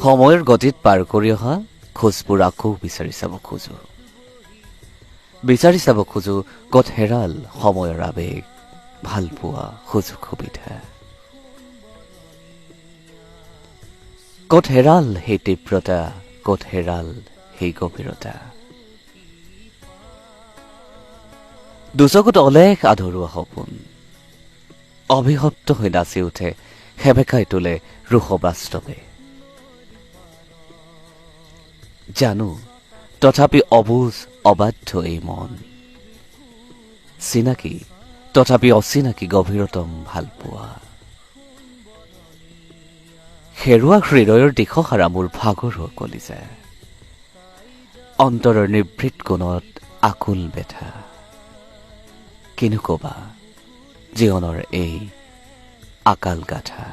সময়ৰ গতিত পাৰ কৰি অহা খোজবোৰ আকৌ বিচাৰি চাব খোজো ক'ত হেৰাল সময়ৰ আবেগ ভাল পোৱা সুযোগ সুবিধা ক'ত হেৰাল সেই তীব্ৰতা ক'ত হেৰাল সেই গভীৰতা দুচকুত অলেখ আধৰুৱা সপোন অভিশপ্ত হৈ নাচি উঠে সেমেকাই তোলে ৰুষ বাস্তৱে জানো তথাপি অবুজ অবাধ্য এই মন চিনাকি তথাপি অচিনাকি গভীৰতম ভাল পোৱা হেৰুৱা হৃদয়ৰ দিশহাৰা মোৰ ভাগৰুৱা কলিজা অন্তৰৰ নিভৃত কোণত আকুল বেথা কিনো কবা জীৱনৰ এই আকাল গাথা